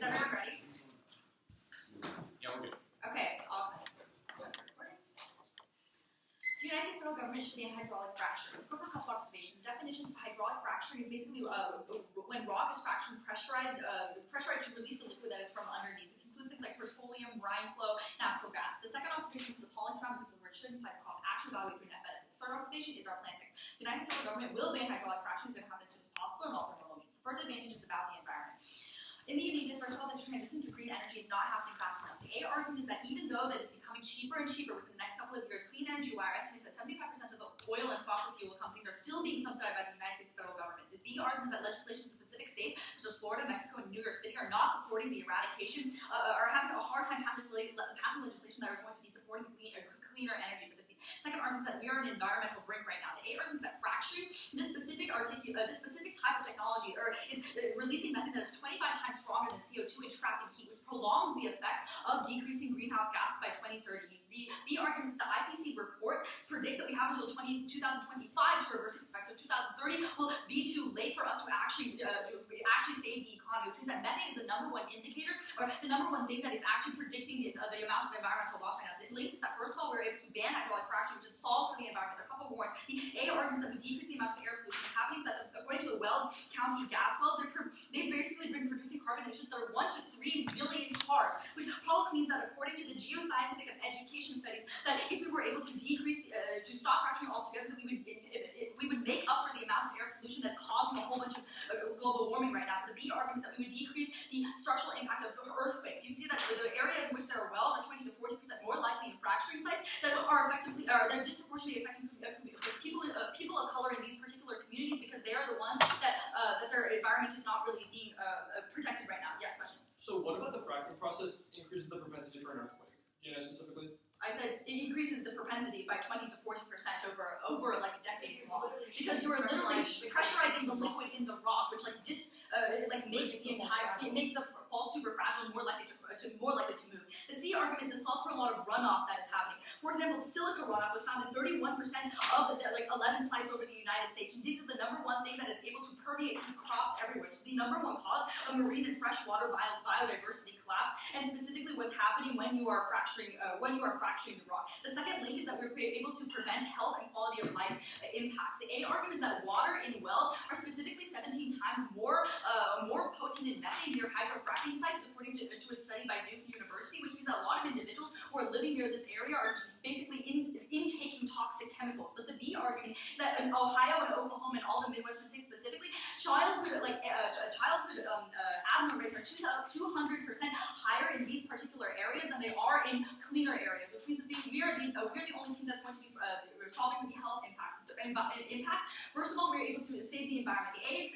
Is everyone ready? Yeah, we're good. Okay, awesome. The United States federal government should ban hydraulic fracturing. Let's go over a couple observations. The definitions of hydraulic fracturing is basically when rock is fractured and pressurized to release the liquid that is from underneath. This includes things like petroleum, brine flow, natural gas. The second observation is the policy round because the word should implies cost actually evaluate through net benefits. Third observation is our plan text. The United States federal government will ban hydraulic fracturing. It's going to happen as soon as possible and all normal means. The first advantage is about the environment. In the uniqueness, first of all, the transition to green energy is not happening fast enough. The A argument is that even though that it's becoming cheaper and cheaper within the next couple of years, clean energy wire estimates that 75% of the oil and fossil fuel companies are still being subsidized by the United States federal government. The B argument is that legislation in specific states, such as Florida, Mexico, and New York City, are not supporting the eradication, are having a hard time passing legislation that are going to be supporting cleaner energy. But the second argument is that we are in an environmental brink right now. The A argument is that fracturing, this specific type of technology, is releasing method that is 25 times stronger than CO2 in trapping heat, which prolongs the effects of decreasing greenhouse gases by 2030. The B argument is that the IPC report predicts that we have until 2025 to reverse this effect. So 2030 will be too late for us to actually save the economy, which means that methane is the number one indicator, or the number one thing that is actually predicting the amount of environmental loss right now. It links that first of all, we're able to ban hydraulic fracturing, which is solves for the environment. There are a couple of warrants. The A argument is that we decrease the amount of air pollution. What's happening is that according to the Weld County gas wells, they've basically been producing carbon emissions that are 1 to 3 billion cars, which probably means that according to the geoscientific and education studies, that if we were able to decrease, to stop fracturing altogether, that we would make up for the amount of air pollution that's causing a whole bunch of global warming right now. The B argument is that we would decrease the structural impact of earthquakes. You can see that the areas in which there are wells are 20 to 40% more likely in fracturing sites that are they're disproportionately affecting people of color in these particular communities because they are the ones that their environment is not really being protected right now. Yes, question. So what about the fracking process increases the propensity for an earthquake? Do you know specifically? I said it increases the propensity by 20 to 40% over like decades long because you're literally pressurizing the liquid in the rock, which makes the fault super fragile and more likely to move. The C argument, this solves for a lot of runoff that is happening. For example, silica runoff was found in 31% of the 11 sites over the United States. And this is the number one thing that is able to permeate through crops everywhere. So the number one cause of marine and freshwater biodiversity collapse, and specifically what's happening when you are fracturing the rock. The second link is that we're able to prevent health and quality of life impacts. The A argument is that water in wells are specifically 17 times more potent in methane near hydrofracking sites, according to a study by Duke University, which means that a lot of individuals who are living near this area are basically intaking toxic chemicals. But the B argument is that in Ohio and Oklahoma and all the Midwestern states specifically, childhood asthma rates are 200% higher in these particular areas than they are in cleaner areas, which means that we are the only team that's going to be solving the health impacts. First of all, we're able to save the environment. The A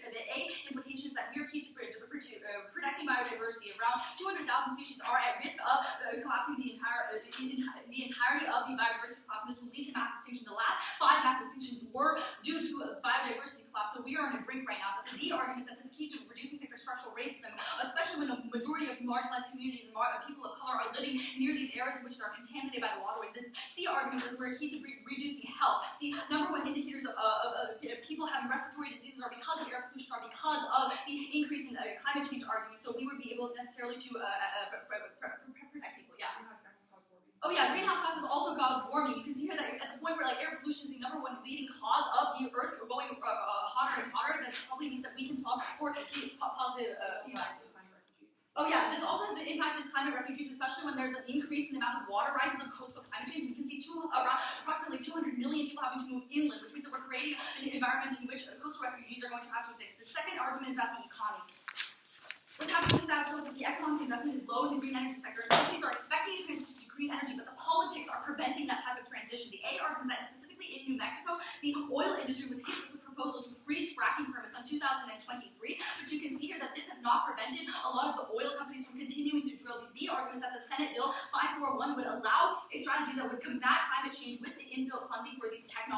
implication is that we are key to protecting biodiversity. Around 200,000 species are at risk of collapsing the entirety of the biodiversity collapse, and this will lead to mass extinction. The last 5 mass extinctions were due to a biodiversity collapse, so we are on a brink right now. But the B argument is that this is key to reducing things like structural racism, especially when the majority of marginalized communities and people of color are living near these areas in which they are contaminated by the waterways. This C argument is that we're key to reducing health. The number one indicators of people having respiratory diseases are because of air pollution, are because of the increase in climate change arguments, so we would be able necessarily to protect people. Yeah. Oh yeah, greenhouse gases also cause warming. You can see here that at the point where air pollution is the number one leading cause of the Earth going hotter and hotter, that probably means that we can solve for the positive Oh yeah, this also has an impact to climate refugees, especially when there's an increase in the amount of water rises on coastal climate change. We can see approximately 200 million people having to move inland, which means that we're creating an environment in which coastal refugees are going to have to exist. The second argument is about the economy. What's happening with status quo is that the economic investment is low in the green energy sector. Companies are expecting a transition to green energy, but the politics are preventing that type of transition. The A argument is that specifically in New Mexico, the oil industry was hit with a proposal to freeze fracking permits on 2023, but you can see here that this has not prevented a lot of the oil companies from continuing to drill. These B arguments that the Senate Bill 541 would allow a strategy that would combat climate change with the inbuilt funding for these tech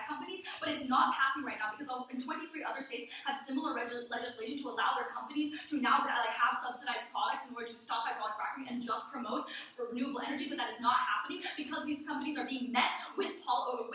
companies, but it's not passing right now because 23 other states have similar legislation to allow their companies to now have subsidized products in order to stop hydraulic fracking and just promote renewable energy, but that is not happening because these companies are being met with political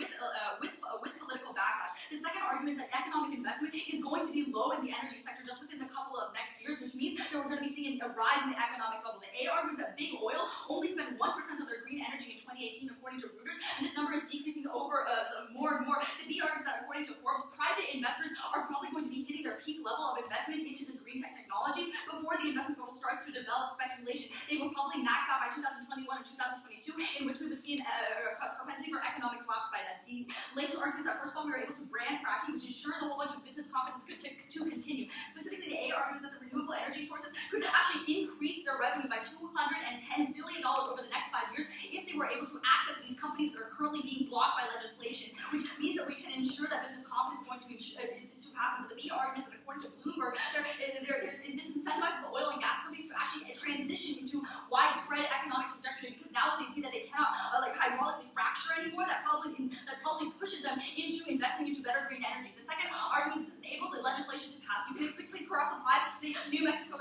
backlash. The second argument is that economic investment is going to be low in the energy sector just within a couple of next years, which means that we're going to be seeing a rise in the economic bubble. The A argues that big oil only spent 1% of their green energy in 2018, according to Reuters, and this number is decreasing over more and more. The B argues that, according to Forbes, private investors are probably going to be hitting their peak level of investment into this green tech technology before the investment bubble starts to develop speculation. They will probably max out by 2021 or 2022, in which we would see a propensity for economic collapse by then. The Lakes argues that, first of all, we were able to brand fracking, which ensures a whole bunch of business confidence to continue. Specifically, the A argues that the renewable energy sources could actually increase their revenue by $210 billion over the next 5 years if they were able to access these companies that are currently being blocked by legislation, which means that we can ensure that business confidence is going to happen. But the B argument is that, according to Bloomberg, this incentivizes the oil and gas companies to actually transition into widespread economic trajectory, because now that they see that they cannot hydraulically fracture anymore, that probably pushes them into investing into better green energy. The second argument is that this enables the legislation to pass. You can explicitly cross-apply the New Mexico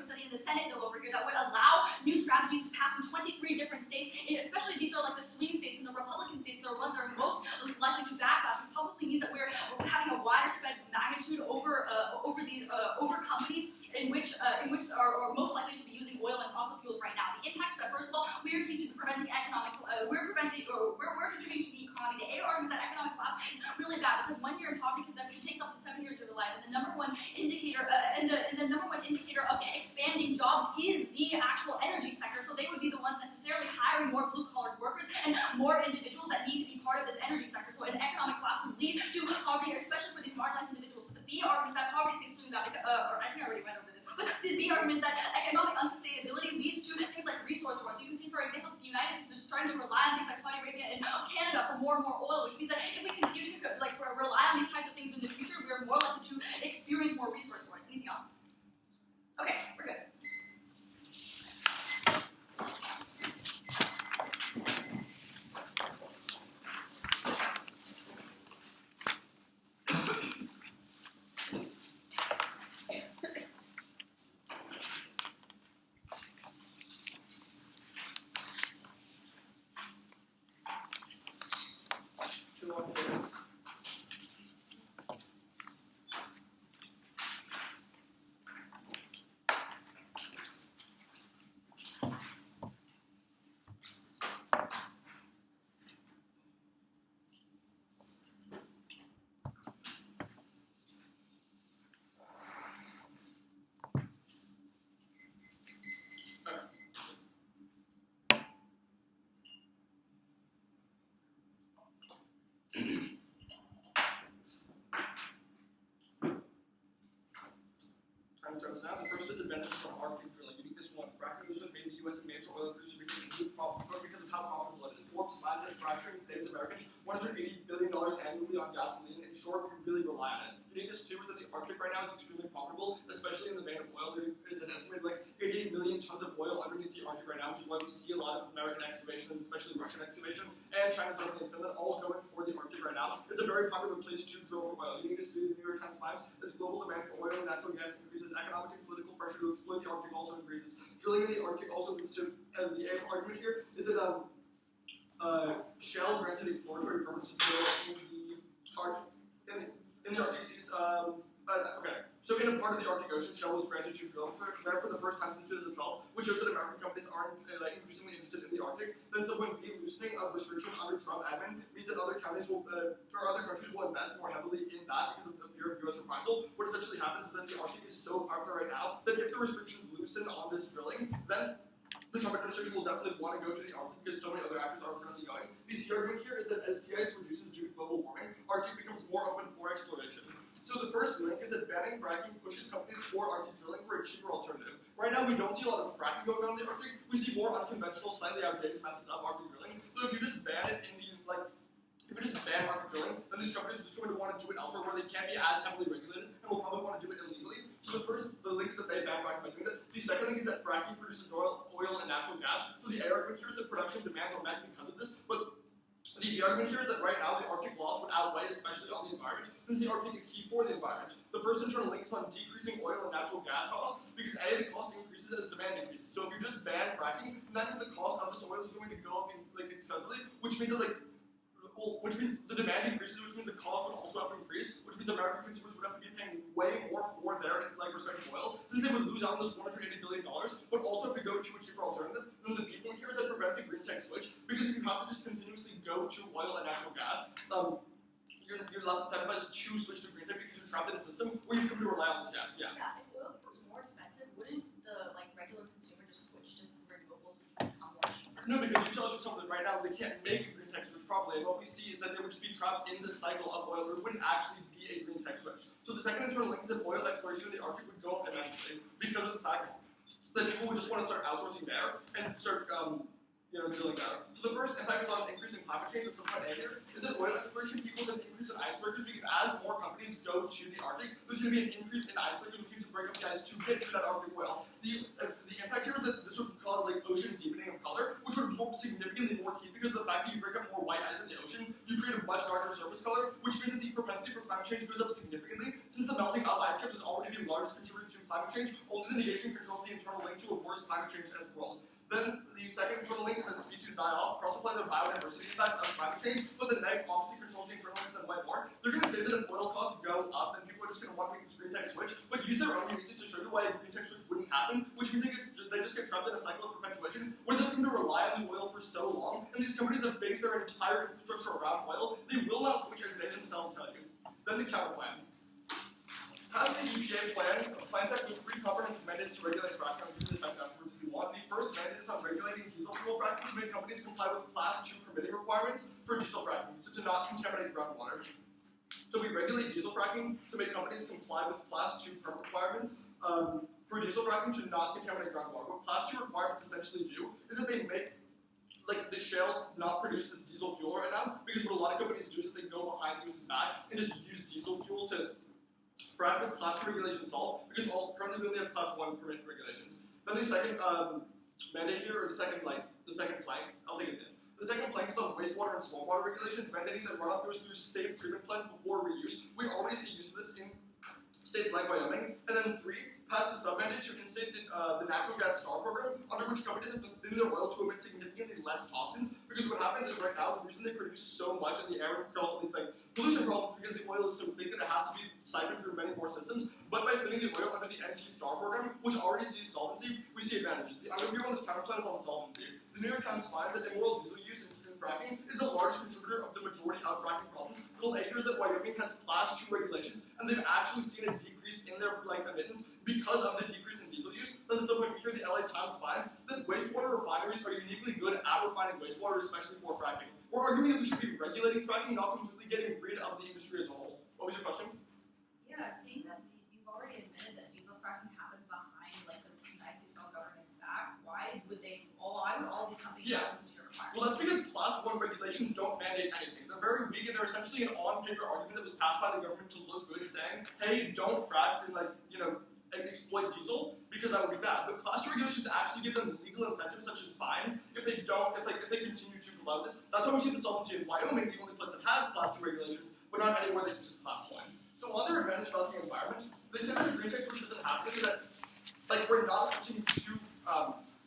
study in the Senate bill over here that would allow new strategies to pass in 23 different states, and especially these are like the swing states and the Republican states that are ones that are most likely to backlash, which probably means that we're having a wider spread magnitude over companies in which are most likely to be using oil and fossil fuels right now. The impacts that, first of all, we are key to preventing we're contributing to the economy. The A argues that economic collapse is really bad because 1 year in poverty takes up to 7 years of your life, and the number one indicator of expanding jobs is the actual energy sector. So they would be the ones necessarily hiring more blue-collar workers and more individuals that need to be part of this energy sector. So an economic collapse would lead to poverty, especially for these marginalized individuals. But the B argument is that poverty is extremely bad, or I think I already went over this. But the B argument is that economic unsustainability leads to things like resource wars. You can see, for example, that the United States is starting to rely on things like Saudi Arabia and Canada for more and more oil, which means that if we continue to rely on these types of things in the future, we are more likely to experience more resource wars. Anything else? Okay, we're good. Now, the first disadvantage from Arctic drilling. Uniqueness 1. Fracking was made the U.S. major oil producer because of how profitable it is. Forbes finds that fracturing saves Americans $180 billion annually on gasoline, and short, we really rely on it. Uniqueness 2 is that the Arctic right now is extremely profitable, especially in the vein of oil. There is an estimated 88 million tons of oil underneath the Arctic right now, which is why we see a lot of American excavation, and especially Russian excavation, and China, Germany, and Finland all going for the Arctic right now. It's a very popular place to drill for oil. Uniqueness 3, the New York Times finds, as global demand for oil and natural gas increases, economic and political pressure to exploit the Arctic also increases. Drilling in the Arctic also leads to, and the argument here is that Shell granted exploratory permits to drill in the Arctic seas. Okay, so in a part of the Arctic Ocean, Shell was granted to drill there for the first time since 2012, which shows that American companies aren't increasingly interested in the Arctic. Then subsequent loosening of restrictions under Trump admin means that other countries will, or other countries will invest more heavily in that because of the fear of U.S. reprisal. What essentially happens is that the Arctic is so popular right now that if the restrictions loosen on this drilling, then the Trump administration will definitely want to go to the Arctic because so many other actors are currently going. The C argument here is that as sea ice reduces due to global warming, Arctic becomes more open for exploration. So the first link is that banning fracking pushes companies for Arctic drilling for a cheaper alternative. Right now, we don't see a lot of fracking going on in the Arctic. We see more unconventional, slightly outdated methods of Arctic drilling. So if you just ban it in the if you just ban Arctic drilling, then these companies are just going to want to do it elsewhere where they can't be as heavily regulated and will probably want to do it illegally. So the link is that they ban fracking by doing that. The second link is that fracking produces oil and natural gas. So the A argument here is that production demands are met because of this, but the B argument here is that right now the Arctic loss would outweigh, especially on the environment, since the Arctic is key for the environment. The first internal link is on decreasing oil and natural gas costs, because A, the cost increases as demand increases. So if you just ban fracking, then that means the cost of this oil is going to go up excessively, which means that which means the demand increases, which means the cost would also have to increase, which means American consumers would have to be paying way more for their respective oil. since they would lose out on this $180 billion, but also if we go to a cheaper alternative, then the people here that prevents a green tech switch, because if you have to just continuously go to oil and natural gas, you're less incentivized to switch to green tech because you're trapped in a system where you come to rely on this gas. Yeah. Yeah, if oil was more expensive, wouldn't the regular consumer just switch to renewables, which would become more cheaper? No, because utilities something right now they can't make a green tech switch properly, and what we see is that they would just be trapped in the cycle of oil. It wouldn't actually be a green tech switch. So the second internal link is that oil exploration in the Arctic would go up immensely because of the fact that people would just want to start outsourcing there and start drilling there. So the first impact is on increasing climate change. So point A here is that oil exploration equals an increase in icebergs because as more companies go to the Arctic, there's going to be an increase in icebergs which needs to break up the ice to get to that Arctic oil. The impact here is that this would cause ocean deepening of color, which would absorb significantly more heat because of the fact that you break up more white ice in the ocean, you create a much darker surface color, which means that the propensity for climate change goes up significantly. Since the melting of ice caps is already the largest contributor to climate change, only the negation controls the internal link to a worse climate change as well. Then the second internal link is that species die off, cross-apply the biodiversity impacts of climate change, but the neg obviously controls the internal links that might more. They're going to say that if oil costs go up, then people are just going to want to make this green tech switch, but use their own uniqueness to show you why a green tech switch wouldn't happen, which we think is they just get trapped in a cycle of perpetuation where they've come to rely on the oil for so long, and these companies have based their entire infrastructure around oil. They will not switch as they themselves tell you. Then the counter plan. Has the EPA plan set with 3 comprehensive mandates to regulate fracking? I'll give you this back afterwards if you want. The first mandate is on regulating diesel fuel fracking to make companies comply with Class 2 permitting requirements for diesel fracking, so to not contaminate groundwater. So we regulate diesel fracking to make companies comply with Class 2 permit requirements for diesel fracking to not contaminate groundwater. What Class 2 requirements essentially do is that they make the shale not produce this diesel fuel right now, because what a lot of companies do is that they go behind use back and just use diesel fuel to frack with Class 2 regulations solved, because currently we only have Class 1 permit regulations. Then the second mandate here, or the second plank, I'll take it in. The second plank is on wastewater and stormwater regulations, mandating that runoff goes through safe treatment plants before reuse. We already see use of this in states like Wyoming. And then 3, pass the sub-mandate to instate the natural gas STAR program, under which companies have to thin their oil to emit significantly less toxins, because what happens is right now, the reason they produce so much in the air and cause all these pollution problems is because the oil is so big that it has to be siphoned through many more systems. But by thinning the oil under the NG STAR program, which already sees solvency, we see advantages. The underview on this counterplan is on solvency. The New York Times finds that immoral diesel use in fracking is a large contributor of the majority of fracking problems. Little acres that Wyoming has Class 2 regulations, and they've actually seen a decrease in their emissions because of the decrease in diesel use. Then the point here, the LA Times finds that wastewater refineries are uniquely good at refining wastewater, especially for fracking. We're arguing that we should be regulating fracking, not completely getting rid of the industry as a whole. What was your question? Yeah, seeing that you've already admitted that diesel fracking happens behind the United States federal government's back, why would all these companies listen to your requirements? Well, that's because Class 1 regulations don't mandate anything. They're very weak, and they're essentially an on-paper argument that was passed by the government to look good, saying, hey, don't frack and exploit diesel, because that would be bad. But Class 2 regulations actually give them legal incentives, such as fines, if they continue to comply with this. That's why we see the solvency in Wyoming, the only place that has Class 2 regulations, but not anywhere that uses Class 1. So on their advantage about the environment, they say that a green tech switch doesn't happen, that we're not switching to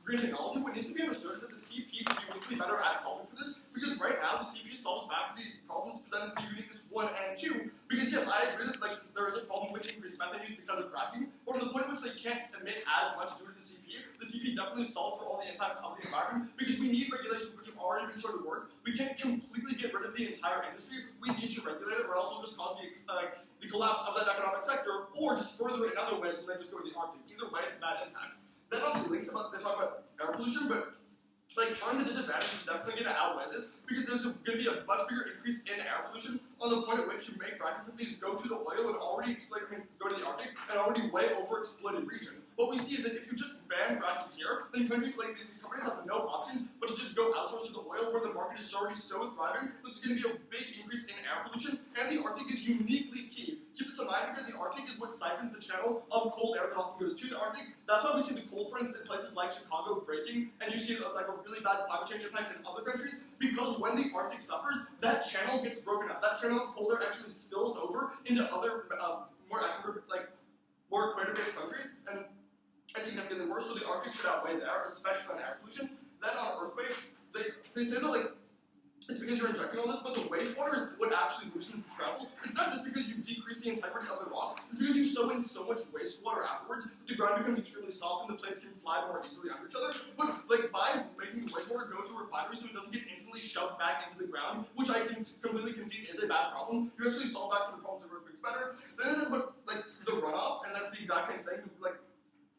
green technology. What needs to be understood is that the CP is uniquely better at solving for this, because right now the CP solves back for the problems presented in the uniqueness 1 and 2. Because yes, I agree that there is a problem with increased methane use because of fracking, but to the point at which they can't emit as much due to the CP definitely solves for all the impacts of the environment, because we need regulations which have already been shown to work. We can't completely get rid of the entire industry. We need to regulate it, or else we'll just cause the collapse of that economic sector, or just further it in other ways when they just go to the Arctic. Either way, it's a bad impact. Then on the links they talk about air pollution, but trying the disadvantage is definitely going to outweigh this, because there's going to be a much bigger increase in air pollution on the point at which you make fracking companies go to the oil and go to the Arctic, and already way over-exploited region. What we see is that if you just ban fracking here, then countries these companies have no options but to just go outsource to the oil, where the market is already so thriving that there's going to be a big increase in air pollution, and the Arctic is uniquely key. Keep this in mind, because the Arctic is what siphons the channel of cold air that often goes to the Arctic. That's why we see the cold fronts in places like Chicago breaking, and you see a really bad climate change impacts in other countries, because when the Arctic suffers, that channel gets broken up. That channel of cold air actually spills over into other more equator-based countries, and significantly worse. So the Arctic should outweigh there, especially on air pollution. Then on earthquakes, they say that it's because you're injecting all this, but the wastewater is what actually loosens the scrambles. It's not just because you decrease the integrity of the rock, it's because you sow in so much wastewater afterwards that the ground becomes extremely soft and the plates can slide more easily under each other. But like by making the wastewater go through refineries so it doesn't get instantly shoved back into the ground, which I can completely concede is a bad problem, you actually solve that for the problems of earthquakes better. Then but like the runoff, and that's the exact same thing, like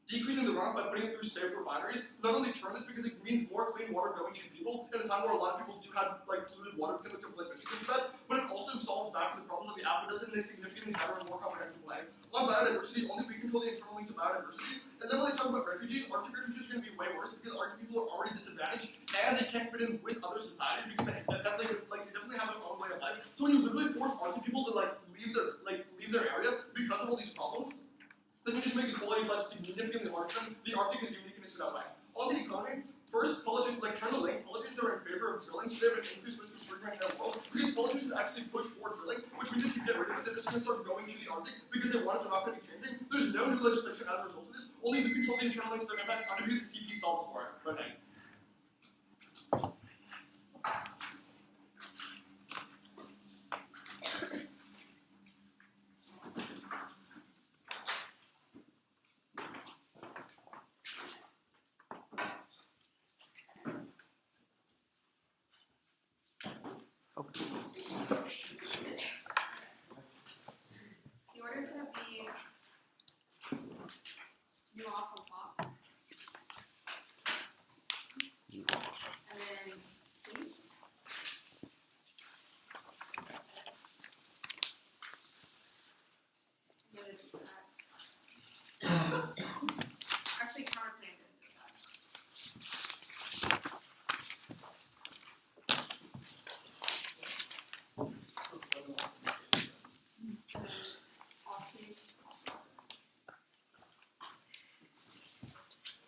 decreasing the runoff by putting it through safe refineries, not only turn this because it means more clean water going to people in a time where a lot of people do have like polluted water because of Flint, Michigan's bed, but it also solves back to the problems of the after does it in a significantly better and more comprehensive way. On biodiversity, only we control the internal link to biodiversity, and then when they talk about refugees, Arctic refugees are going to be way worse because Arctic people are already disadvantaged and they can't fit in with other societies because they definitely have their own way of life. So when you literally force Arctic people to leave their area because of all these problems, then you just make the quality of life significantly harder for them. The Arctic is unique in its that way. On the economy, first, trying to link, politicians are in favor of drilling, so they have an increased risk of triggering in their world, because politicians actually push for drilling, which means if you get rid of it, they're just going to start going to the Arctic, because they want it to not going to be changing. There's no new legislation as a result of this, only we control the internal links, their impacts, under who the CP solves for it. Bonet.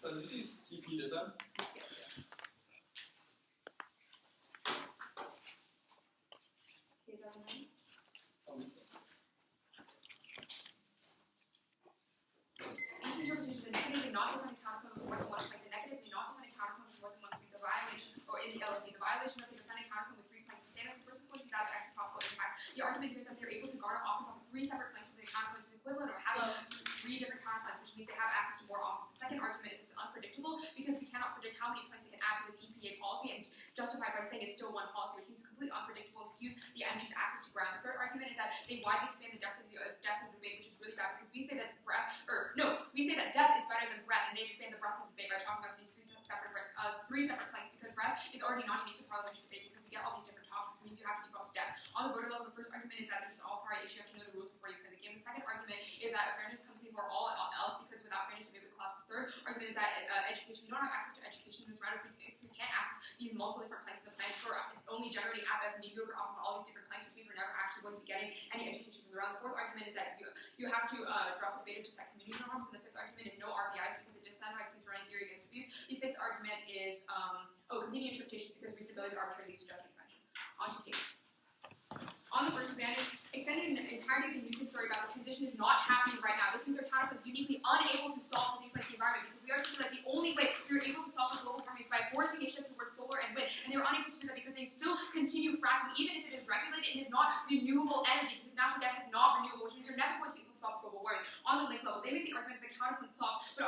Did you see CP design? Yes. Is that one? These interpretations, the negative not defining counterclaims more than one, like the negative not defining counterclaims more than one, the violation, or in the LOC, the violation of the defending counterclaim with 3 claims to stand as the first is going to be that of extra profitable impact. The argument here is that they're able to garner offense off of 3 separate claims with the counterclaims equivalent or having 3 different counterclaims, which means they have access to more offense. The second argument is unpredictable because we cannot predict how many claims they can add to this EPA policy and justify by saying it's still one policy, which means completely unpredictable excuse the energy's access to ground. The third argument is that they widely expand the depth of the debate, which is really bad because we say that depth is better than breadth, and they expand the breadth of the debate by talking about these 3 separate claims because breadth is already not unique to parliamentary debate because we get all these different topics. It means you have to default to depth. On the voter level, the first argument is that this is all party issue. You have to know the rules before you play the game. The second argument is that fairness comes before all else because without fairness, debate would collapse. The third argument is that education, we don't have access to education in this round. If we can't access these multiple different planks of the plank, we're only generating at best mediocre off of all these different planks, which means we're never actually going to be getting any education from the round. The fourth argument is that you have to drop the debate to set community norms, and the fifth argument is no RPIs because it disincentivizes running theory against abuse. The sixth argument is convenient interpretations because reasonability is arbitrary, least to judgment convention. On to case. On the first advantage, extending an entirety of the Newton story about the transition is not happening right now. This means our counterclaims uniquely unable to solve for things like the environment because we are seeing that the only way we are able to solve for global warming is by forcing a shift towards solar and wind, and they are unable to do that because they still continue fracking, even if it is regulated and is not renewable energy, because natural gas is not renewable, which means you're never going to be able to solve global warming. On the link level, they make the argument that the counterclaim solves, but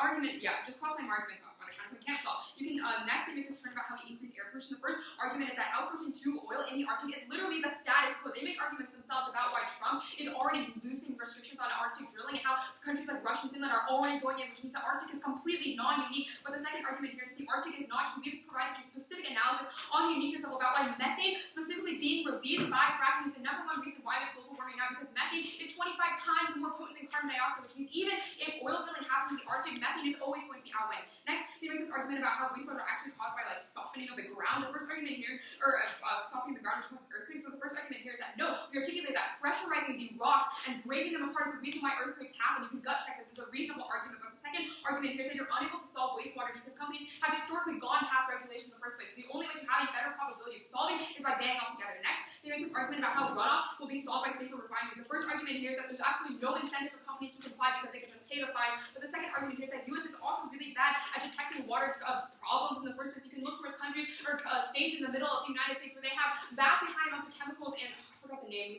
just cross my argument on the counterclaim can't solve. You can next they make this turn about how we increase air pollution. The first argument is that outsourcing to oil in the Arctic is literally the status quo. They make arguments themselves about why Trump is already loosening restrictions on Arctic drilling and how countries like Russia and Finland are already going in, which means the Arctic is completely non-unique. But the second argument here is that the Arctic is not unique. We've provided you specific analysis on the uniqueness level about why methane specifically being released by fracking is the #1 reason why we have global warming now, because methane is 25 times more potent than carbon dioxide, which means even if oil drilling happens in the Arctic, methane is always going to be outweighed. Next, they make this argument about how wastewater are actually caused by softening of the ground. The first argument here, or softening the ground, which causes earthquakes. So the first argument here is that no, we articulate that pressurizing the rocks and breaking them apart is the reason why earthquakes happen. You can gut check this as a reasonable argument. But the second argument here is that you're unable to solve wastewater because companies have historically gone past regulation in the first place. So the only way to have a better probability of solving is by banning altogether. Next, they make this argument about how runoff will be solved by safer refineries. The first argument here is that there's absolutely no incentive for companies to comply because they can just pay the fines. But the second argument here is that U.S. is also really bad at detecting water problems in the first place. You can look towards countries or states in the middle of the United States where they have bad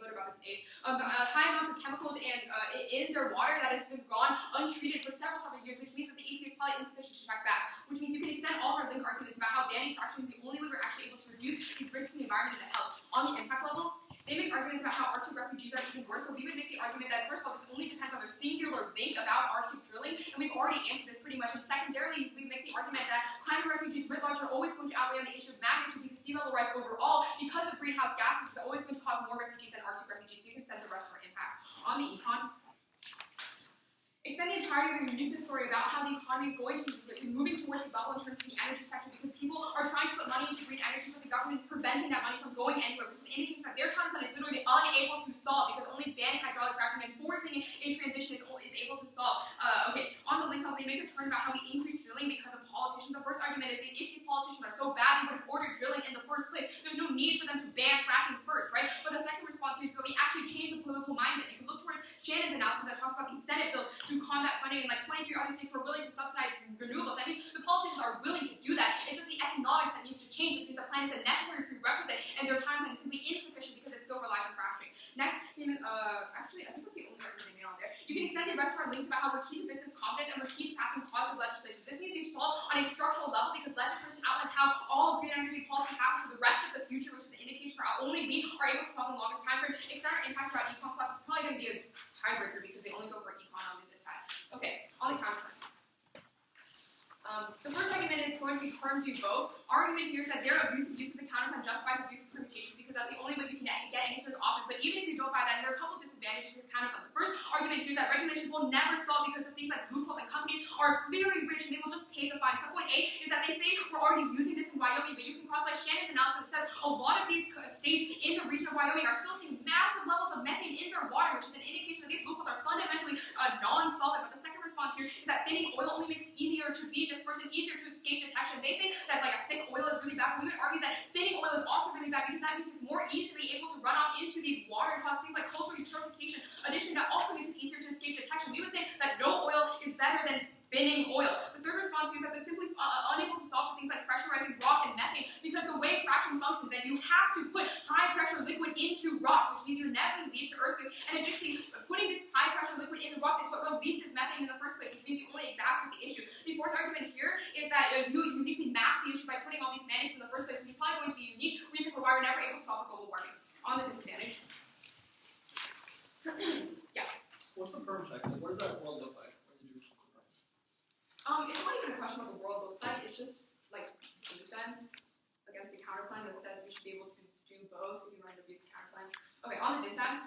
familiar about this age. High amounts of chemicals and in their water that has been gone untreated for several years, which means that the EPA is probably insufficient to track back. Which means you can extend all of our link arguments about how banning fracturing is the only way we're actually able to reduce these risks to the environment and the health. On the impact level, they make arguments about how Arctic refugees are even worse, but we would make the argument that, first of all, this only depends on their singular link about Arctic drilling, and we've already answered this pretty much. And secondarily, we make the argument that climate refugees writ large are always going to outweigh on the issue of magnitude because sea level rise overall, because of greenhouse gases, is always going to cause more refugees than Arctic refugees, so you can extend the rest of our impacts. On the econ, extend the entirety of your uniqueness story about how the economy is going to be moving towards the bubble in terms of the energy sector because people are trying to put money into green energy, but the government is preventing that money from going anywhere, which indicates that their counterplan is literally unable to solve because only banning hydraulic fracturing and forcing a transition is able to solve. Okay, on the link up, they make a turn about how we increase drilling because of politicians. The first argument is that if these politicians are so bad, they would have ordered drilling in the first place. There's no need for them to ban fracking first, right? But the second response here is that we actually change the political mindset. You can look towards Shannon's analysis that talks about these Senate bills to combat funding, and like 23 other states who are willing to subsidize renewables. I mean, the politicians are willing to do that. It's just the economics that needs to change, which means the plan is a necessary prerequisite, and their counterplan is simply insufficient because it still relies on fracturing. Next, actually, I think that's the only argument they made on there. You can extend the rest of our links about how we're key to business confidence and we're key to passing positive legislation. This needs to be solved on a structural level because legislation outlines how all of green energy policy happens for the rest of the future, which is an indication for how only we are able to solve in the longest time frame. Extend our impact about econ plus is probably going to be a tiebreaker because they only go for econ on this side. Okay, on the counterplan. The first argument is going to be term do both. Our argument here is that their abusive use of the counterplan justifies abusive permutation because that's the only way we can get any sort of offense. But even if you don't buy that, there are a couple of disadvantages to the counterplan. The first argument here is that regulation will never solve because of things like loopholes and companies are very rich and they will just pay the fine. So point A is that they say we're already using this in Wyoming, but you can cross by Shannon's analysis that says a lot of these states in the region of Wyoming are still seeing massive levels of methane in their water, which is an indication that these loopholes are fundamentally non-solvent. But the second response here is that thinning oil only makes it easier to be dispersed and easier to escape detection. They say that like a thick oil is really bad, but we would argue that thinning oil is also really bad because that means it's more easily able to run off into the water and cause things like cultural eutrophication. Addition, that also makes it easier to escape detection. We would say that no oil is better than thinning oil. The third response here is that they're simply unable to solve for things like pressurizing rock and methane because the way fracturing functions, that you have to put high pressure liquid into rocks, which means you inevitably lead to earthquakes. And additionally, putting this high pressure liquid in the rocks is what releases methane in the first place, which means you only exacerbate the issue. The fourth argument here is that you uniquely mask the issue by putting all these mandates in the first place, which is probably going to be a unique reason for why we're never able to solve global warming. On the disadvantage. Yeah. What's the perm check? Like, what does that world look like when you do the perm? It's not even a question of what the world looks like. It's just like defense against the counterplan that says we should be able to do both if you run an abusive counterplan. Okay, on the dissent.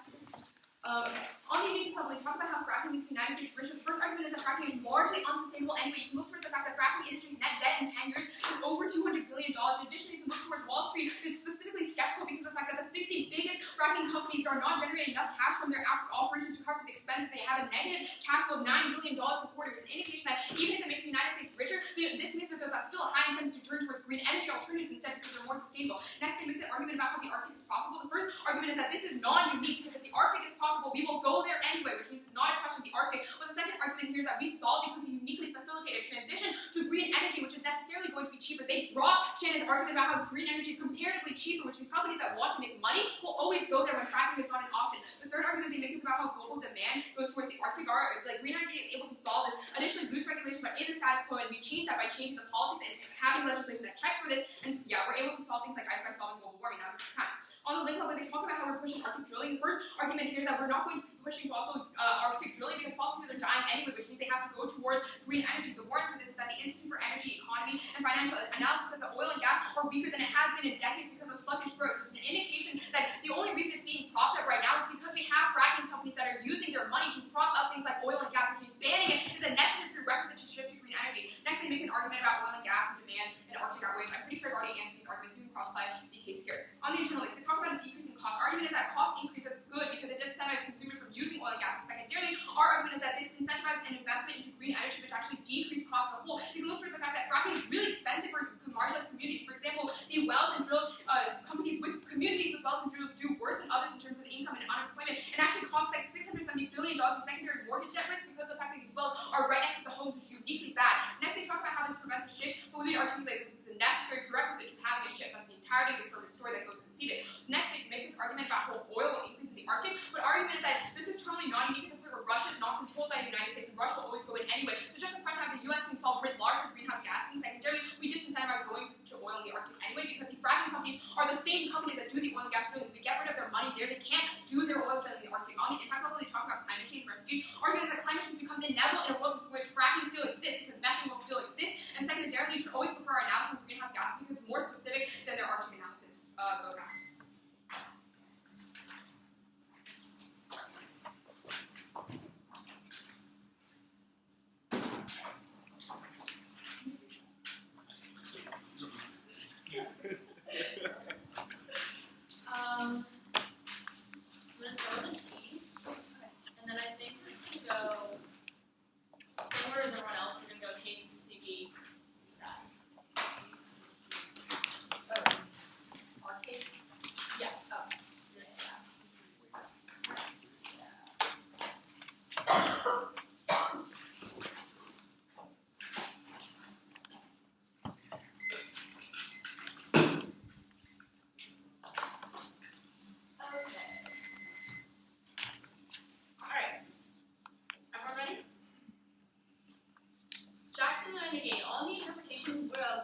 Okay. On the uniqueness level, they talk about how fracking makes the United States richer. The first argument is that fracking is largely unsustainable anyway. You can look towards the fact that fracking industry's net debt in 10 years is over $200 billion. In addition, you can look towards Wall Street, who's specifically skeptical because of the fact that the 60 biggest fracking companies are not generating enough cash from their operations to cover the expense. They have a negative cash flow of $9 billion per quarter. It's an indication that even if it makes the United States richer, this means that there's still a high incentive to turn towards green energy alternatives instead because they're more sustainable. Next, they make the argument about how the Arctic is profitable. The first argument is that this is non-unique because if the Arctic is profitable, we will go there anyway, which means it's not a question of the Arctic. But the second argument here is that we solve because we uniquely facilitate a transition to green energy, which is necessarily going to be cheaper. They drop Shannon's argument about how green energy is comparatively cheaper, which means companies that want to make money will always go there when fracking is not an option. The third argument they make is about how global demand goes towards the Arctic. Like green energy is able to solve this. Additionally, loose regulations are in the status quo, and we change that by changing the politics and having legislation that checks for this. And yeah, we're able to solve things like ice by solving global warming now at this time. On the link level, they talk about how we're pushing Arctic drilling. The first argument here is that we're not going to be pushing fossil Arctic drilling because fossil fuels are dying anyway, which means they have to go towards green energy. The warning for this is that the Institute for Energy, Economy, and Financial Analysis said that oil and gas are weaker than it has been in decades because of sluggish growth. It's an indication that the only reason it's being propped up right now is because we have fracking companies that are using their money to prop up things like oil and gas, which means banning it is a necessary prerequisite to shift to green energy. Next, they make an argument about oil and gas and demand in Arctic outways. I'm pretty sure I've already answered these arguments. You can cross-apply the case here. On the internal links, they talk about a decrease in cost. Our argument is that cost increase is good because it disincentivizes consumers from using oil and gas. But secondarily, our argument is that this incentivizes an investment into green energy, which actually decreases costs as a whole. You can look towards the fact that fracking is really expensive for marginalized communities. For example, the wells and drills, companies with communities with wells and drills do worse than others in terms of income and unemployment. It actually costs like $670 billion in secondary mortgage debt risk because of the fact that these wells are right next to the homes, which is uniquely bad. Next, they talk about how this prevents a shift, but we would articulate that it's a necessary prerequisite to having a shift. That's the entirety of the perfect story that goes conceded. Next, they make this argument about how oil will increase in the Arctic. greenhouse gases, and secondarily, we disincentivize going to oil in the Arctic anyway because the fracking companies are the same companies that do the oil and gas drilling. So they get rid of their money there. They can't do their oil drilling in the Arctic. On the impact level, they talk about climate change refugees. Argument that climate change becomes inevitable in a world in which fracking still exists because methane will still exist. And secondarily, you should always prefer our analysis of greenhouse gases because it's more specific than their Arctic analysis roadmap. Let's go with the T. Okay. And then I think we're going to go same order as everyone else. We're going to go case, CP, decide. Oh. Our case. Yeah. Oh. Yeah.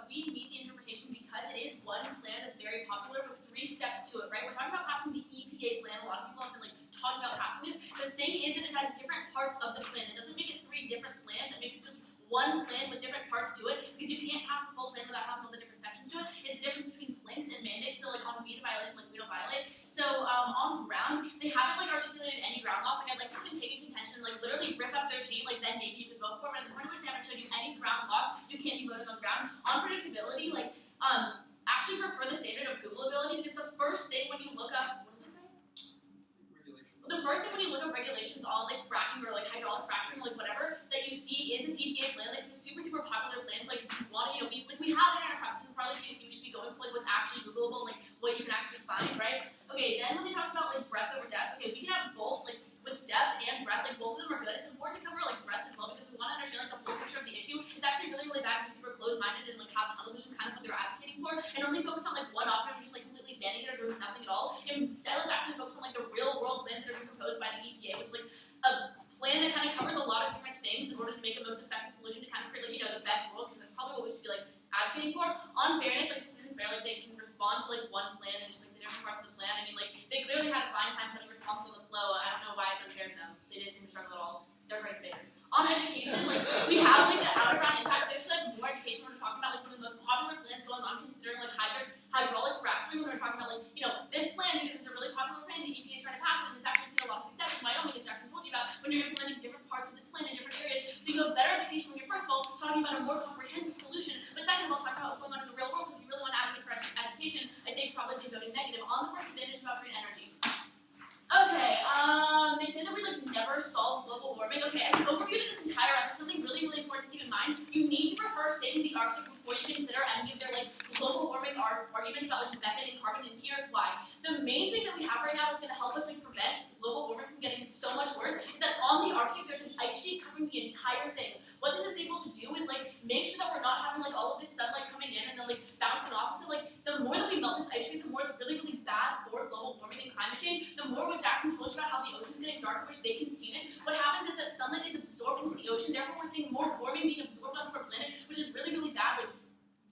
We meet the interpretation because it is one plan that's very popular with 3 steps to it, right? We're talking about passing the EPA plan. A lot of people have been talking about passing this. The thing is that it has different parts of the plan. It doesn't make it 3 different plans. It makes it just one plan with different parts to it because you can't pass the full plan without having all the different sections to it. It's the difference between planks and mandates. So on VETA violation, we don't violate. So on ground, they haven't articulated any ground laws. I'd like to see them take a contention, literally rip up their sheet, then maybe you could vote for it. But at the point at which they haven't showed you any ground laws, you can't be voting on ground. On predictability, actually prefer the standard of Googleability because the first thing when you look up, what does it say? The first thing when you look up regulations on fracking or hydraulic fracturing, whatever, that you see is this EPA plan. It's a super, super popular plan. It's if you want to, we have it in our practices, probably GSU, we should be going for what's actually Googleable, what you can actually find, right? Okay, then when they talk about breadth over depth, okay, we can have both, with depth and breadth, both of them are good. It's important to cover breadth as well because we want to understand the full picture of the issue. It's actually really, really bad to be super closed-minded and have tunnel vision kind of what they're advocating for, and only focus on one option, just completely banning it or doing nothing at all. And instead, let's actually focus on the real-world plans that are being proposed by the EPA, which is a plan that kind of covers a lot of different things in order to make a most effective solution to kind of create the best world, because that's probably what we should be advocating for. On fairness, this isn't fair. They can respond to one plan and just the different parts of the plan. I mean, they clearly had a fine time putting response to the flow. I don't know why it's unfair to them. They didn't seem to struggle at all. They're great debaters. On education, we have the out-of-ground impact. There's more education when we're talking about one of the most popular plans going on, considering hydraulic fracturing. When we're talking about this plan, because it's a really popular plan, the EPA is trying to pass it, and it's actually seen a lot of success in Wyoming, as Jackson told you about, when you're implementing different parts of this plan in different areas. So you have better education when you're first of all talking about a more comprehensive solution, but second of all talking about what's going on in the real world. So if you really want to advocate for education, I'd say you should probably be voting negative. On the first advantage about green energy. Okay, they say that we never solve global warming. Okay, as an overview to this entire episode, something really, really important to keep in mind. You need to prefer saving the Arctic before you consider any of their global warming arguments about methane and carbon, and here's why. The main thing that we have right now that's going to help us prevent global warming from getting so much worse is that on the Arctic there's an ice sheet covering the entire thing. What this is able to do is make sure that we're not having all of this sunlight coming in and then bouncing off. So the more that we melt this ice sheet, the more it's really, really bad for global warming and climate change. The more what Jackson told you about how the ocean's getting darker, which they conceded. What happens is that sunlight is absorbed into the ocean. Therefore, we're seeing more warming being absorbed onto our planet, which is really, really bad.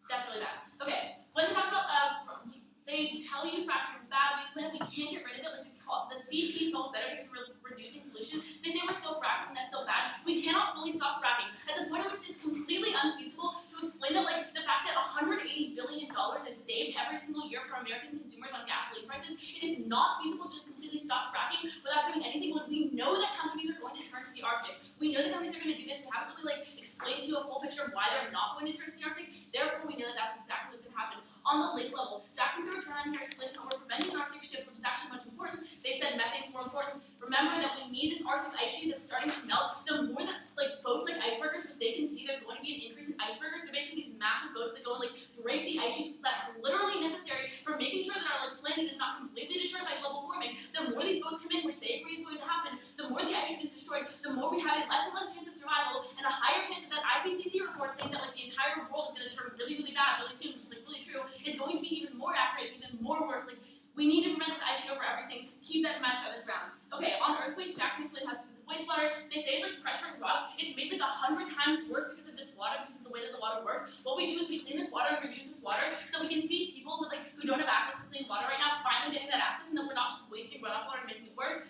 That's really bad. Okay, when they talk about they tell you fracturing's bad. We explain that we can't get rid of it. The CP solves better because we're reducing pollution. They say we're still fracking. That's so bad. We cannot fully stop fracking. At the point at which it's completely unfeasible to explain that, the fact that $180 billion is saved every single year for American consumers on gasoline prices, it is not feasible to just completely stop fracking without doing anything when we know that companies are going to turn to the Arctic. We know that companies are going to do this. They haven't really explained to you a full picture of why they're not going to turn to the Arctic. Therefore, we know that that's exactly what's going to happen. On the lake level, Jackson threw a turn on here explained how we're preventing an Arctic shift, which is actually much important. They said methane's more important. Remember that we need this Arctic ice sheet that's starting to melt. The more that boats like icebergers, which they can see there's going to be an increase in icebergers, they're basically these massive boats that go and break the ice sheets. That's literally necessary for making sure that our planet is not completely destroyed by global warming. The more these boats come in, which they agree is going to happen, the more the ice sheet is destroyed, the more we have a less and less chance of survival and a higher chance of that IPCC report saying that the entire world is going to turn really, really bad really soon, which is really true, is going to be even more accurate, even more worse. We need to prevent this ice sheet over everything. Keep that in mind for this round. Okay, on earthquakes, Jackson explained how to use wastewater. They say it's pressuring rocks. It's made 100 times worse because of this water. This is the way that the water works. What we do is we clean this water and reuse this water so we can see people with, who don't have access to clean water right now finally getting that access, and then we're not just wasting runoff water and making it worse.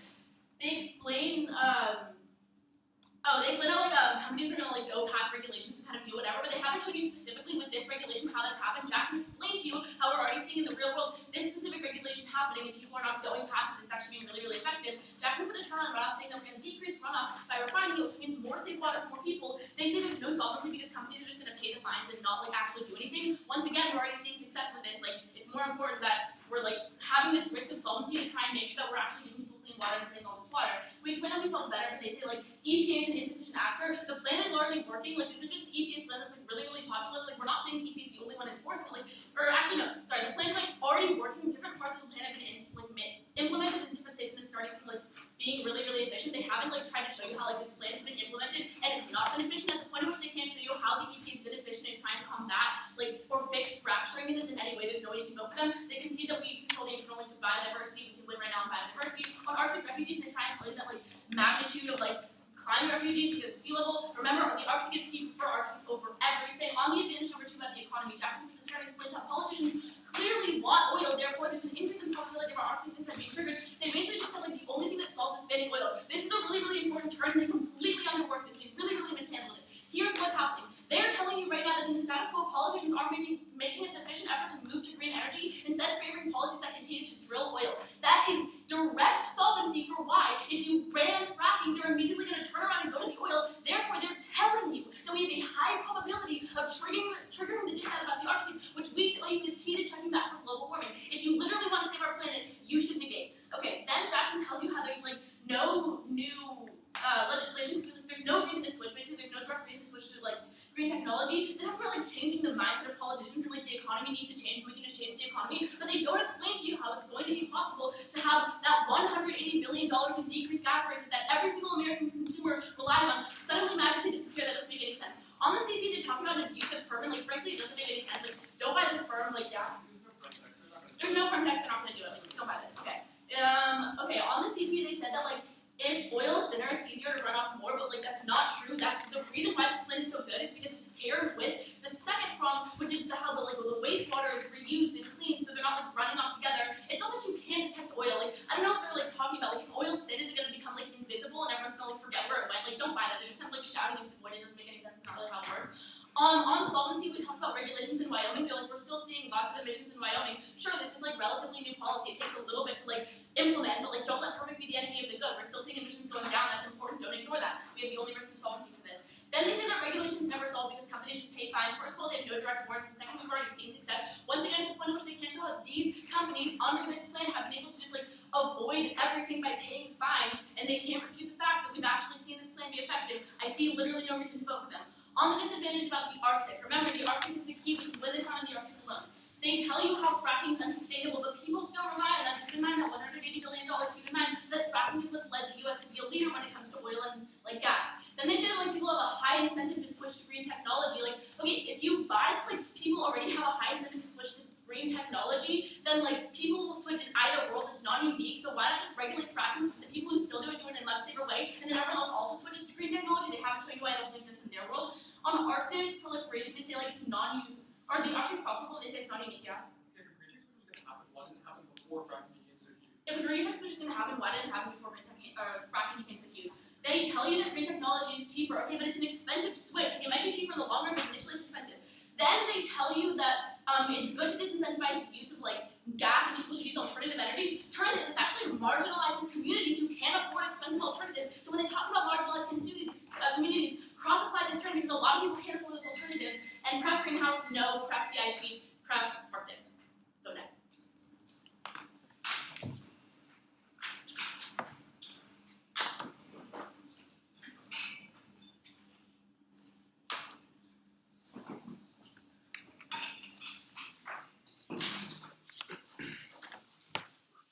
They explain, how companies are gonna go past regulations to kind of do whatever, but they haven't showed you specifically with this regulation how that's happened. Jackson explained to you how we're already seeing in the real world this specific regulation happening, and people are not going past it. It's actually being really, really effective. Jackson put a chart on runoff saying that we're gonna decrease runoff by refining it, which means more safe water for more people. They say there's no solvency because companies are just gonna pay the fines and not actually do anything. Once again, we're already seeing success with this. It's more important that we're having this risk of solvency and try and make sure that we're actually giving people clean water and clean all this water. We explain how we solve better, but they say EPA is an insufficient actor. The plan is already working. This is just the EPA's plan that's really, really popular. We're not saying EPA is the only one enforcing it. The plan's already working. Different parts of the plan have been implemented in different states, and it's already seeing being really, really efficient. They haven't tried to show you how this plan's been implemented and it's not been efficient at the point at which they can't show you how the EPA's been efficient in trying to combat or fix fracturing in this in any way. There's no way you can go for them. They can see that we control the internal link to biodiversity. We can win right now on biodiversity. On Arctic refugees, they try and tell you that magnitude of climate refugees because of sea level. Remember, the Arctic is key for Arctic over everything. On the advantage number 2 about the economy, Jackson was trying to explain how politicians clearly want oil, therefore there's an increase in probability of our Arctic descent being triggered. They basically just said the only thing that solves is banning oil. This is a really, really important turn, and they completely underworked this. They really, really mishandled it. Here's what's happening. They're telling you right now that in the status quo, politicians are making a sufficient effort to move to green energy instead of favoring policies that continue to drill oil. That is direct solvency for why, if you ban fracking, they're immediately going to turn around and go to the oil. Therefore, they're telling you that we have a high probability of triggering the dissent about the Arctic, which we tell you is key to checking back for global warming. If you literally want to save our planet, you should negate. Okay, then Jackson tells you how there's no new legislation. There's no reason to switch. Basically, there's no direct reason to switch to green technology. They talk about changing the mindset of politicians and the economy needs to change. We can just change the economy, but they don't explain to you how it's going to be possible to have that $180 billion in decreased gas prices that every single American consumer relies on suddenly magically disappear. That doesn't make any sense. On the CP, they talk about abusive perm, frankly, it doesn't make any sense. Don't buy this perm. There's no perm text. They're not going to do it. Don't buy this. Okay. Okay. On the CP, they said that if oil is thinner, it's easier to run off more, but that's not true. That's the reason why this plan is so good. It's because it's paired with the second prong, which is how the wastewater is reused and cleaned, so they're not running off together. It's not that you can't detect oil. I don't know what they're talking about. If oil's thin, is it going to become invisible and everyone's going to forget where it went? Don't buy that. They're just kind of shouting into the void. It doesn't make any sense. It's not really how it works. On solvency, we talked about regulations in Wyoming. They're we're still seeing lots of emissions in Wyoming. Sure, this is relatively new policy. It takes a little bit to implement, but don't let perfect be the enemy of the good. We're still seeing emissions going down. That's important. Don't ignore that. We have the only risk to solvency for this. Then they say that regulations never solve because companies just pay fines. First of all, they have no direct warrants, and second, we've already seen success. Once again, to the point at which they can't show how these companies under this plan have been able to just avoid everything by paying fines, and they can't refute the fact that we've actually seen this plan be effective. I see literally no reason to vote for them. On the disadvantage about the Arctic, remember the Arctic is the key. We can win this round in the Arctic alone. They tell you how fracking is unsustainable, but people still rely on that. Keep in mind that $180 billion. Keep in mind that fracking is what's led the U.S. to be a leader when it comes to oil and gas. Then they say that people have a high incentive to switch to green technology. Okay, if you buy people already have a high incentive to switch to green technology, then people will switch in either world. It's not unique. So why not just regulate fracking so the people who still do it in a much safer way, and then everyone else also switches to green technology? They haven't shown you why it only exists in their world. On Arctic proliferation, they say it's non-unique. Or the Arctic's profitable, they say it's not unique, yeah? If a green tech switch is going to happen, why didn't it happen before fracking became so huge? They tell you that green technology is cheaper, okay, but it's an expensive switch. It might be cheaper in the long run, but initially it's expensive. Then they tell you that it's good to disincentivize the use of gas and people should use alternative energies. Turn this actually marginalizes communities who can't afford expensive alternatives. So when they talk about marginalized communities, cross-apply this term because a lot of people can't afford those alternatives. And pref greenhouse, no. Pref the ice sheet. Pref Arctic. Bonet.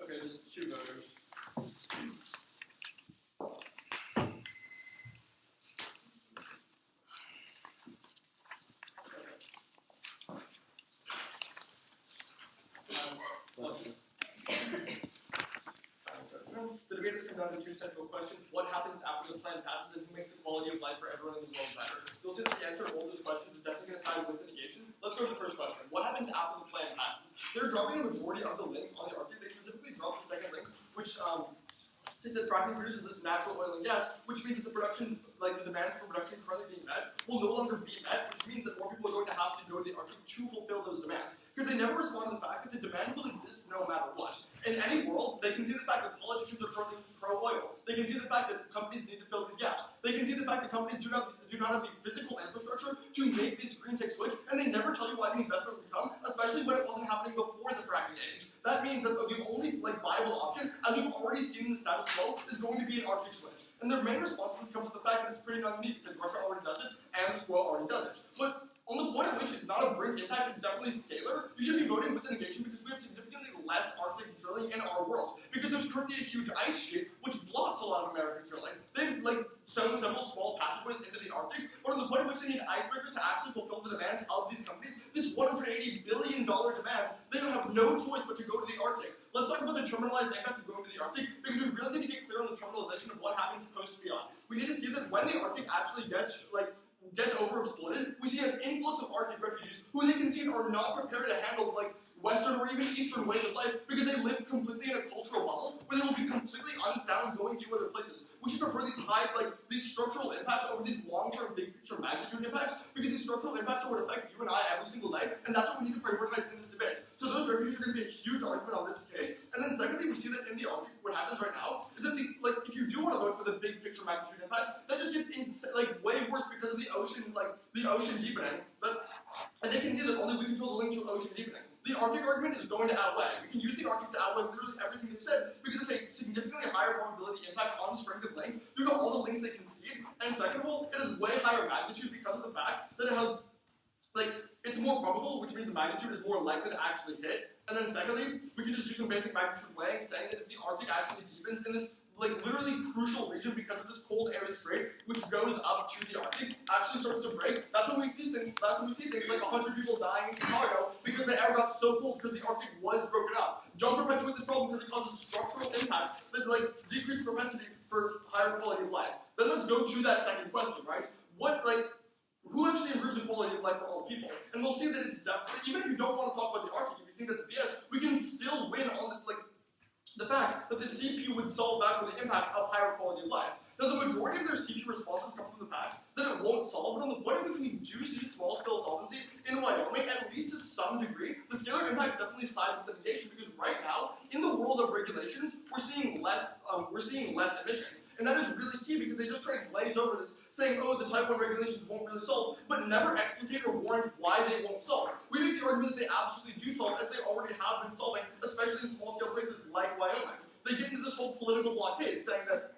Okay, there's 2 voters. down to two central questions. What happens after the plan passes, and who makes the quality of life for everyone in the world better? You'll see that the answer to all those questions is definitely going to side with the negation. Let's go to the first question. What happens after the plan passes? They're dropping a majority of the links on the Arctic. They specifically dropped the second link, which since that fracking produces this natural oil and gas, which means that the production, like the demands for production currently being met, will no longer be met, which means that more people are going to have to go to the Arctic to fulfill those demands. Because they never respond to the fact that the demand will exist no matter what. In any world, they can see the fact that politicians are currently pro-oil. They can see the fact that companies need to fill these gaps. They can see the fact that companies do not have the physical infrastructure to make this green tech switch, and they never tell you why the investment would come, especially when it wasn't happening before the fracking age. That means that the only viable option, as we've already seen in the status quo, is going to be an Arctic switch. And their main response to this comes with the fact that it's pretty non-unique because Russia already does it, and the squirrel already does it. But on the point at which it's not a brink impact, it's definitely scalar, you should be voting with the negation because we have significantly less Arctic drilling in our world. Because there's currently a huge ice sheet which blocks a lot of American drilling. They've sown several small passageways into the Arctic, but on the point at which they need icebreakers to actually fulfill the demands of these companies, this $180 billion demand, they don't have no choice but to go to the Arctic. Let's talk about the terminalized impacts of going to the Arctic, because we really need to get clear on the terminalization of what happens post-fiat. We need to see that when the Arctic actually gets overexploited, we see an influx of Arctic refugees who they concede are not prepared to handle Western or even Eastern ways of life because they live completely in a cultural bubble where they will be completely unsound going to other places. We should prefer these these structural impacts over these long-term big picture magnitude impacts because these structural impacts are what affect you and I every single day, and that's what we need to prioritize in this debate. So those refugees are going to be a huge argument on this case. And then secondly, we see that in the Arctic, what happens right now is that if you do want to vote for the big picture magnitude impacts, that just gets way worse because of the ocean deepening. And they can see that only we control the link to ocean deepening. The Arctic argument is going to outweigh. We can use the Arctic to outweigh literally everything they've said because it's a significantly higher probability impact on the strength of link due to all the links they concede. And second of all, it has way higher magnitude because of the fact that it has, it's more probable, which means the magnitude is more likely to actually hit. And then secondly, we can just do some basic magnitude weighing, saying that if the Arctic actually deepens in this literally crucial region because of this cold air strait, which goes up to the Arctic, actually starts to break. That's when we see things like 100 people dying in Chicago because the air got so cold because the Arctic was broken up. Don't perpetuate this problem because it causes structural impacts that decrease propensity for higher quality of life. Then let's go to that second question, right? Who actually improves the quality of life for all people? And we'll see that it's definitely, even if you don't want to talk about the Arctic, if you think that's BS, we can still win on the fact that the CP would solve that for the impacts of higher quality of life. Now, the majority of their CP responses come from the fact that it won't solve, but on the point at which we do see small-scale solvency in Wyoming, at least to some degree, the scalar impacts definitely side with the negation because right now, in the world of regulations, we're seeing less emissions. And that is really key because they just try to glaze over this, saying, oh, the Type 1 regulations won't really solve, but never explicate or warrant why they won't solve. We make the argument that they absolutely do solve, as they already have been solving, especially in small-scale places like Wyoming. They get into this whole political blockade, saying that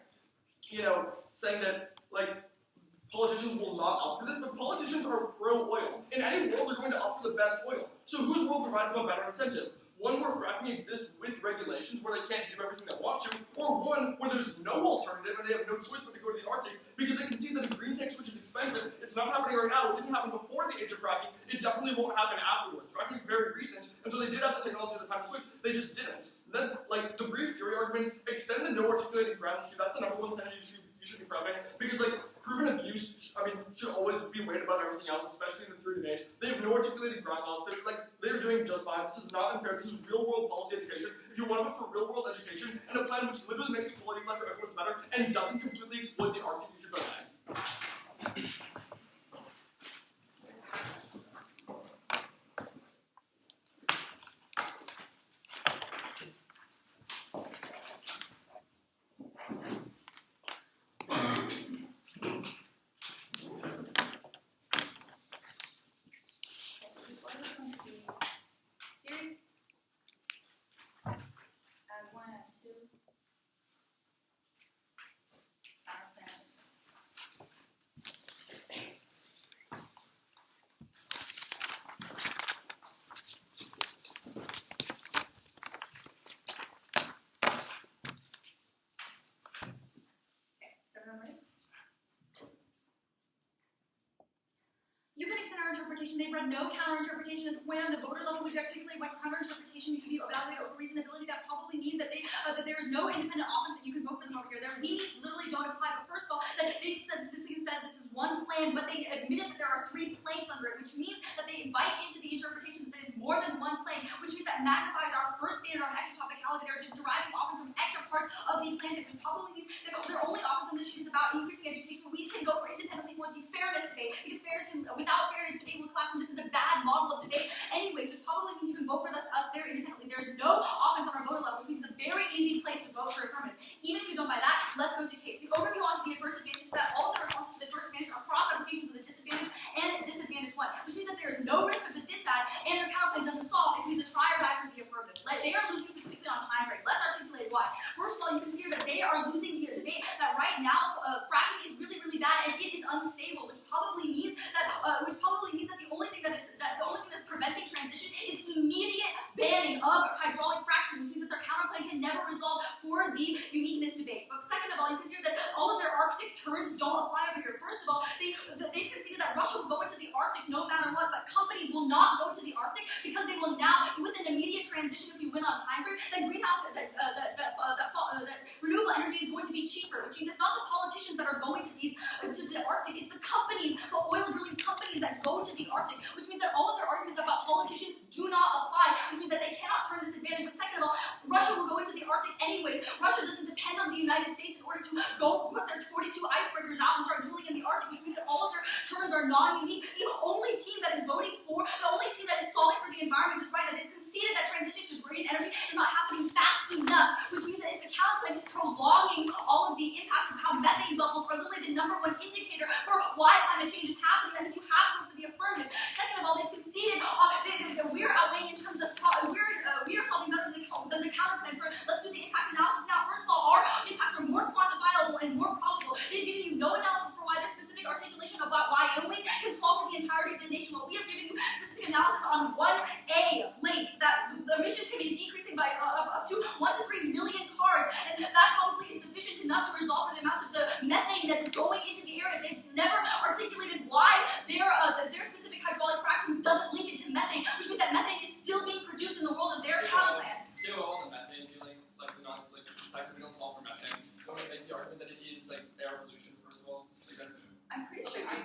politicians will not opt for this, but politicians are pro-oil. In any world, they're going to opt for the best oil. So whose world provides them a better incentive? One where fracking exists with regulations, where they can't do everything they want to, or one where there's no alternative and they have no choice but to go to the Arctic because they can see that a green tech switch is expensive. It's not happening right now. It didn't happen before the age of fracking. It definitely won't happen afterwards. Fracking is very recent, and so they did have the technology at the time to switch. They just didn't. Then, the brief theory arguments extend the no articulated ground issue. That's the number one sentence you should be prepping because, proven abuse, should always be weighed above everything else, especially in the theory debate. They have no articulated ground laws. They're doing just fine. This is not unfair. This is real-world policy education. If you want to look for real-world education and a plan which literally makes the quality of life for everyone better and doesn't completely exploit the Arctic, you should go ahead. Interpretation. They've read no counter-interpretation at the point on the voter level. We've articulated what counter-interpretation needs to be evaluated over reasonability. That probably means that there is no independent office that you can vote for them over here. their limits literally don't apply. But first of all, that they said this is one plan, but they admitted that there are 3 planks under it, which means that they invite into the interpretation that there is more than one plank, which means that magnifies our first standard on extratopicality. They're deriving offense from extra parts of the plan, which probably means that their only offense on this sheet is about increasing education. We can go for independently for the fairness debate, because without fairness debate will collapse, and this is a bad model of debate anyways, which probably means you can vote for us there independently. There's no offense on our voter level, which means it's a very easy place to vote for affirmative. Even if you don't buy that, let's go to case. The overview onto the adverse advantage is that all of the responses to the adverse advantage are cross applications of the disadvantage and disadvantage 1, which means that there is no risk of the disad, and their counterclaim doesn't solve if we use a try or die for the affirmative. They are losing specifically on time break. Let's articulate why. First of all, you can see here that they are losing the debate that right now fracking is really, really bad and it is unstable, which probably means that the only thing that's preventing transition is immediate banning of hydraulic fracturing, which means that their counterclaim can never resolve for the uniqueness debate. But second of all, you can see that all of their Arctic turns don't apply over here. First of all, they've conceded that Russia will go into the Arctic no matter what, but companies will not go to the Arctic because they will now, with an immediate transition, if you win on time frame, that renewable energy is going to be cheaper, which means it's not the politicians that are going to the Arctic, it's the companies, the oil drilling companies that go to the Arctic, which means that all of their arguments about politicians do not apply, which means that they cannot turn this advantage. But second of all, Russia will go into the Arctic anyways. Russia doesn't depend on the United States in order to go put their 42 icebreakers out and start drilling in the Arctic, which means that all of their turns are non-unique. The only team that is solving for the environment is right now. They've conceded that transition to green energy is not happening fast enough, which means that if the counterclaim is prolonging all of the impacts of how methane levels are literally the #1 indicator for why climate change is happening, that means you have to vote for the affirmative. Second of all, they've conceded we're outweighing in terms of we are solving better than the counterclaim. Let's do the impact analysis now. First of all, our impacts are more quantifiable and more probable. They've given you no analysis for why their specific articulation about Wyoming can solve for the entirety of the nation. Well, we have given you specific analysis on 1A link that the emissions can be decreasing by up to 1 to 3 million cars, and that probably is sufficient enough to resolve for the amount of the methane that is going into the area. They've never articulated why their specific hydraulic fracturing doesn't link it to methane, which means that methane is still being produced in the world of their counterplan. All the methane dealing, the fact that we don't solve for methane, don't make the argument that it is air pollution, first of all. I'm pretty sure I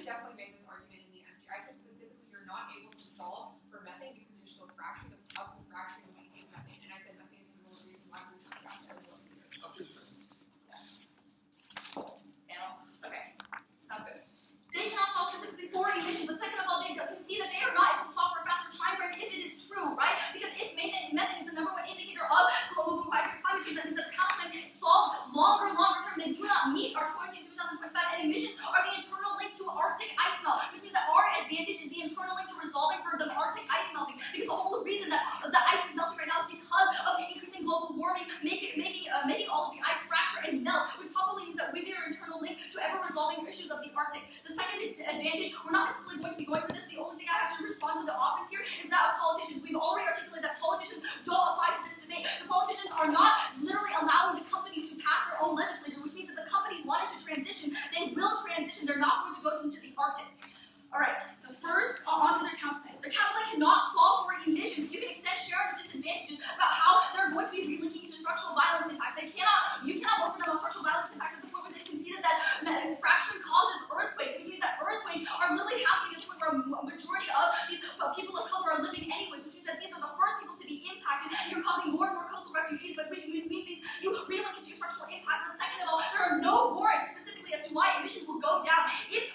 definitely made this argument in the MG. I said specifically you're not able to solve for methane because you're still fracturing. The plus of fracturing is methane. And I said methane is the more reason why we just gas are low. Okay, sounds good. They cannot solve specifically for emissions, but second of all, they can see that they are not able to solve for a faster time frame if it is true, right? Because if methane is the #1 indicator of global climate change, that means that the counterclaim solves longer term. They do not meet our 2025, and emissions are the internal link to Arctic ice melt, which means that our advantage is the internal link to resolving for the Arctic ice melting. Because the whole reason that the ice is melting right now is because of increasing global warming, making all of the ice fracture and melt, which probably means that with your internal link to ever resolving issues of the Arctic. The second advantage, we're not necessarily going to be going for this. The only thing I have to respond to the offense here is that of politicians. We've already articulated that politicians don't apply to this debate. The politicians are not literally allowing the companies to pass their own legislature, which means that the companies wanted to transition. They will transition. They're not going to go into the Arctic. All right, the first, onto their counterclaim. Their counterclaim cannot solve for emissions. You can extend Sharon disadvantages about how they're going to be relinking to structural violence impacts. You cannot work with them on structural violence impacts at the point where they conceded that fracturing causes earthquakes, which means that earthquakes are literally happening at the point where a majority of these people of color are living anyways, which means that these are the first people to be impacted. You're causing more and more coastal refugees, but which means you relink it to your structural impacts. But second of all, there are no warrants specifically as to why emissions will go down. If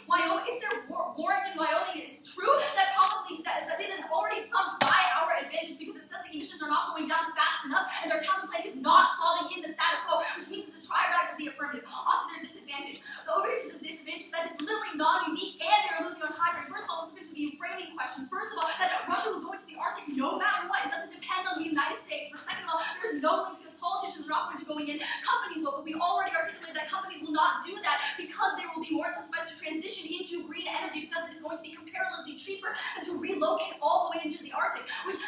their warrant in Wyoming is true, that probably that it is already thumped by our advantage because it says the emissions are not going down fast enough and their counterclaim is not solving in the status quo, which means it's a try or die for the affirmative. Onto their disadvantage. The overview to the disadvantage that is literally non-unique and they're losing on time. First of all, let's get to the framing questions. First of all, that Russia will go into the Arctic no matter what. It doesn't depend on the United States. But second of all, there's no link because politicians are not going to go in. Companies will, but we already articulated that companies will not do that because they will be more incentivized to transition into green energy because it is going to be comparatively cheaper than to relocate all the way into the Arctic, which